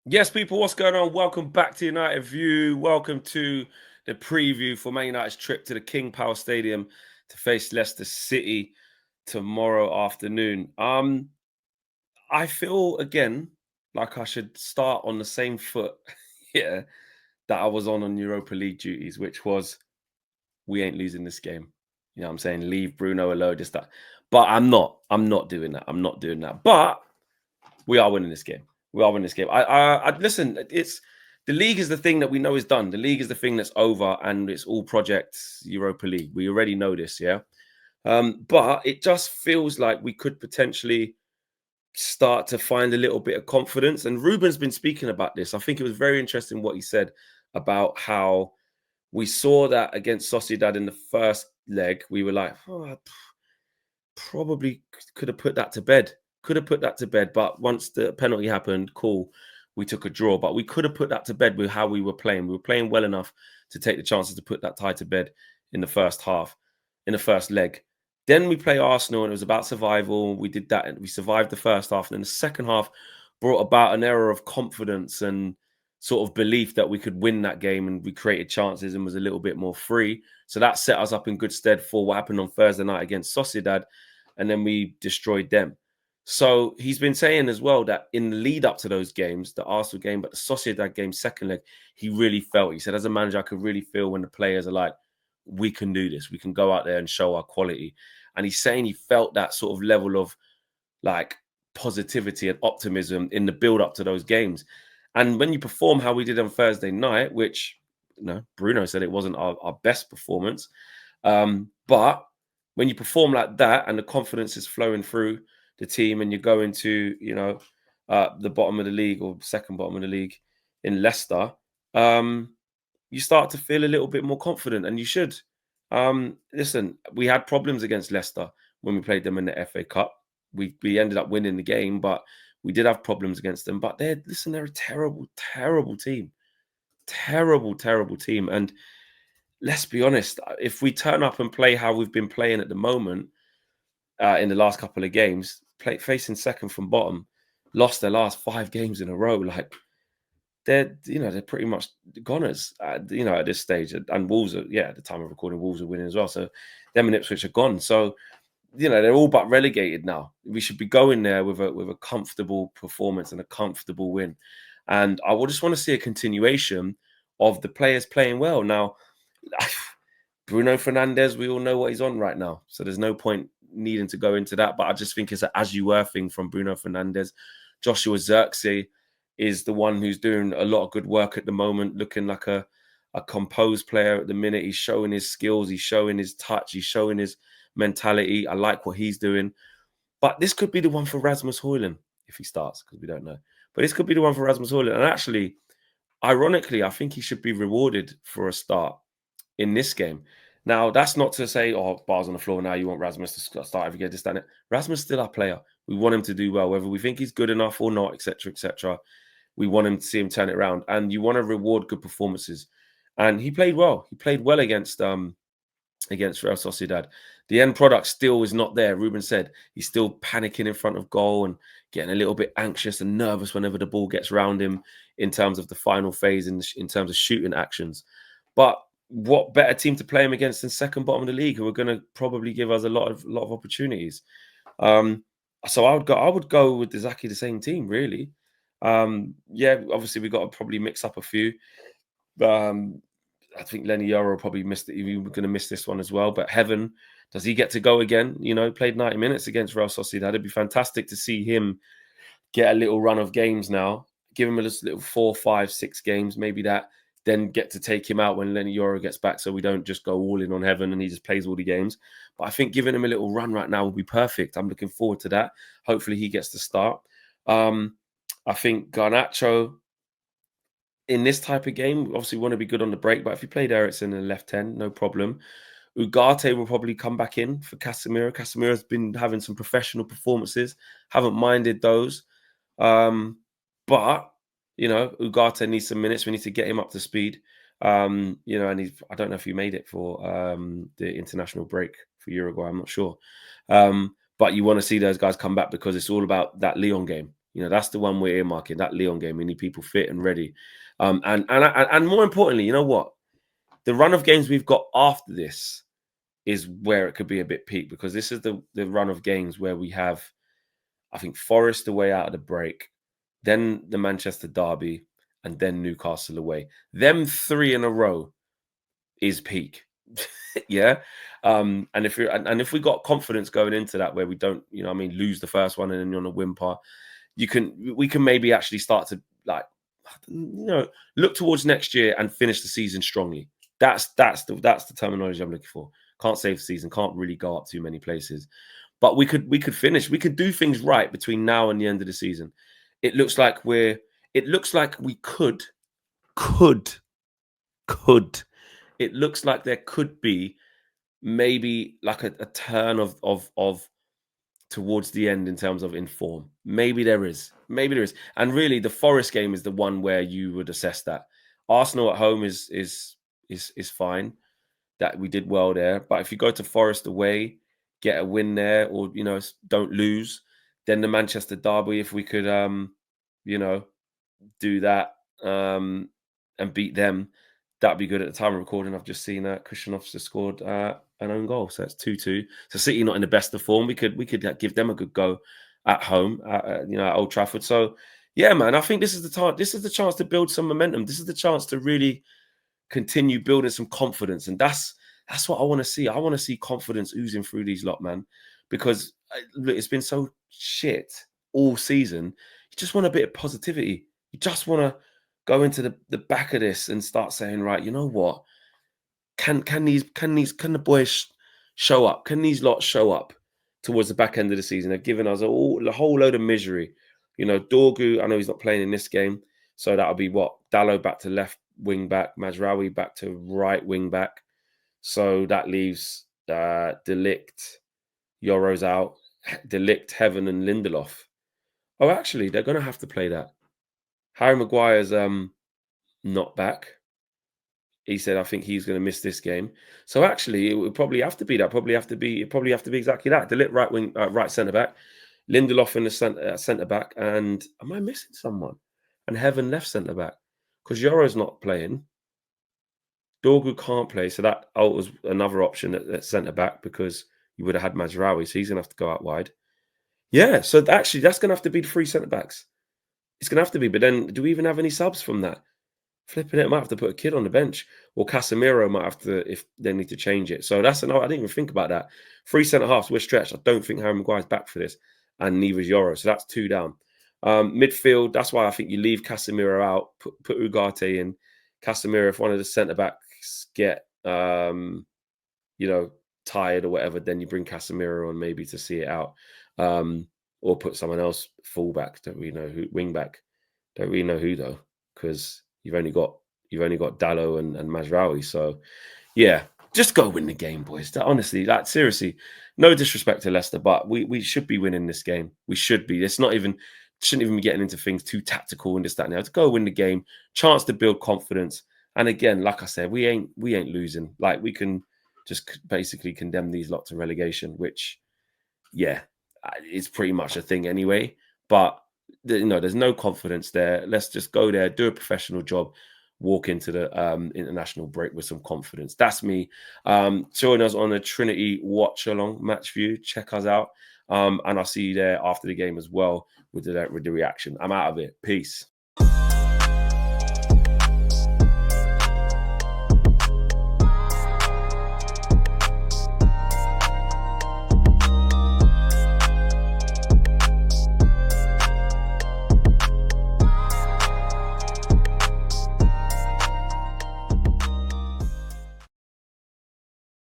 Yes, people, what's going on? Welcome back to United View. Welcome to the preview for Man United's trip to the King Power Stadium to face Leicester City tomorrow afternoon. I feel again like I should start on the same foot yeah, that I was on Europa League duties, which was we ain't losing this game. You know what I'm saying? Leave Bruno alone, just that. But I'm not. I'm not doing that. I'm not doing that. But we are winning this game. We are winning this game. I listen. It's the league is the thing that we know is done. The league is the thing that's over, and it's all projects Europa League. We already know this, yeah. But it just feels like we could potentially start to find a little bit of confidence. And Ruben's been speaking about this. I think it was very interesting what he said about how we saw that against Sociedad in the first leg. We were like, oh, probably could have put that to bed. Could have put that to bed. But once the penalty happened, cool, we took a draw. But we could have put that to bed with how we were playing. We were playing well enough to take the chances to put that tie to bed in the first half, in the first leg. Then we play Arsenal, and it was about survival. We did that, and we survived the first half. And then the second half brought about an era of confidence and sort of belief that we could win that game, and we created chances and was a little bit more free. So that set us up in good stead for what happened on Thursday night against Sociedad, and then we destroyed them. So he's been saying as well that in the lead up to those games, the Arsenal game, but the Sociedad game, second leg, he really felt. He said, as a manager, I could really feel when the players are like, we can do this. We can go out there and show our quality. And he's saying he felt that sort of level of like positivity and optimism in the build up to those games. And when you perform how we did on Thursday night, which Bruno said it wasn't our best performance, but when you perform like that and the confidence is flowing through the team, and you go into the bottom of the league or second bottom of the league in Leicester, you start to feel a little bit more confident, and you should. Listen, we had problems against Leicester when we played them in the FA Cup. We ended up winning the game, but we did have problems against them. But they're a terrible, terrible team. Terrible, terrible team. And let's be honest, if we turn up and play how we've been playing at the moment in the last couple of games, facing second from bottom, lost their last 5 games in a row, like they're pretty much goners, at this stage. And Wolves are, at the time of recording, Wolves are winning as well. So them and Ipswich are gone. So they're all but relegated now. We should be going there with a comfortable performance and a comfortable win. And I would just want to see a continuation of the players playing well. Now, Bruno Fernandes, we all know what he's on right now. So there's no point needing to go into that. But I just think it's an as you were thing from Bruno Fernandes. Joshua Zirkzee is the one who's doing a lot of good work at the moment, looking like a composed player at the minute. He's showing his skills. He's showing his touch. He's showing his mentality. I like what he's doing. But this could be the one for Rasmus Højlund if he starts, because we don't know. But this could be the one for Rasmus Højlund. And actually, ironically, I think he should be rewarded for a start in this game. Now, that's not to say, oh, bars on the floor now, you want Rasmus to start if you get this, that, and it. Rasmus is still our player. We want him to do well, whether we think he's good enough or not, etc., etc. We want him to see him turn it around. And you want to reward good performances. And he played well. He played well against Real Sociedad. The end product still is not there. Ruben said he's still panicking in front of goal and getting a little bit anxious and nervous whenever the ball gets round him in terms of the final phase, in terms of shooting actions. But what better team to play him against than second bottom of the league, who are going to probably give us a lot of opportunities. So I would go with exactly the same team, really. Obviously we got to probably mix up a few. I think Lenny Yoro probably missed it. We're going to miss this one as well. But Heaven, does he get to go again? Played 90 minutes against Real Sociedad. It'd be fantastic to see him get a little run of games now. Give him a little 4, 5, 6 games, maybe that. Then get to take him out when Lenny Yoro gets back, so we don't just go all in on Heaven and he just plays all the games. But I think giving him a little run right now will be perfect. I'm looking forward to that. Hopefully he gets to start. I think Garnacho, in this type of game, obviously want to be good on the break, but if you played Eriksen in the left 10, no problem. Ugarte will probably come back in for Casemiro. Casemiro's been having some professional performances. Haven't minded those. But, Ugarte needs some minutes. We need to get him up to speed. And I don't know if he made it for the international break for Uruguay. I'm not sure. But you want to see those guys come back because it's all about that Lyon game. You know, that's the one we're earmarking, that Lyon game. We need people fit and ready. And more importantly, you know what? The run of games we've got after this is where it could be a bit peak, because this is the run of games where we have, I think, Forest away out of the break, then the Manchester derby, and then Newcastle away. Them three in a row is peak. Yeah. And if we got confidence going into that, where we don't, you know, I mean, lose the first one and then you're on a win part, we can maybe actually start to, like, you know, look towards next year and finish the season strongly. That's the terminology I'm looking for. Can't save the season, can't really go up too many places. But we could finish, we could do things right between now and the end of the season. It looks like we could could it looks like there could be maybe like a turn of towards the end in terms of in form. Maybe there is. Maybe there is. And really, the Forest game is the one where you would assess that. Arsenal at home is fine. That we did well there. But if you go to Forest away, get a win there, or, you know, don't lose, then the Manchester derby, if we could you know, do that and beat them, that'd be good. At the time of recording, I've just seen Christian Officer scored an own goal, so that's 2-2. So City not in the best of form. We could give them a good go at home, you know, at Old Trafford. So yeah, man, I think this is the time. This is the chance to build some momentum. This is the chance to really continue building some confidence, and that's what I want to see. I want to see confidence oozing through these lot, man, because look, it's been so shit all season. You just want a bit of positivity. You just want to go into the back of this and start saying, right, you know what? Can the boys show up? Can these lots show up towards the back end of the season? They've given us a whole load of misery. You know, Dorgu, I know he's not playing in this game, so that'll be what? Dallo back to left wing back, Mazraoui back to right wing back. So that leaves Delict, Yoro's out, Delict, Heaven, and Lindelof. Oh, actually, they're going to have to play that. Harry Maguire's not back. He said, I think he's going to miss this game. So actually, it would probably have to be that. It probably have to be exactly that. Delict right wing, right centre back, Lindelof in the centre back, and am I missing someone? And Heaven left centre back, because Yoro's not playing. Dorgu can't play, so that alters another option at centre back, because you would have had Mazraoui, so he's going to have to go out wide. Yeah, so actually, that's going to have to be the three centre backs. It's going to have to be. But then, do we even have any subs from that? Flipping it, might have to put a kid on the bench, or Casemiro might have to, if they need to change it. So that's I didn't even think about that. Three centre halves, we're stretched. I don't think Harry Maguire's back for this, and neither is Yoro. So that's two down. Midfield, that's why I think you leave Casemiro out, put Ugarte in. Casemiro, if one of the centre backs get you know, tired or whatever, then you bring Casemiro on maybe to see it out, or put someone else fullback. Don't we know who? Wing back. Don't really know who though, because you've only got Dallo and Mazraoui. So yeah, just go win the game, boys. Honestly, like, seriously, no disrespect to Leicester, but we should be winning this game. We should be. It's not even shouldn't even be getting into things too tactical and this, that, and the other. To go win the game, chance to build confidence. And again, like I said, we ain't losing. Like, we can just basically condemn these lots of relegation, which, yeah, it's pretty much a thing anyway. But you know, there's no confidence there. Let's just go there, do a professional job, walk into the international break with some confidence. That's me. Join us on the Trinity watch along match view. Check us out. And I'll see you there after the game as well with the reaction. I'm out of it. Peace.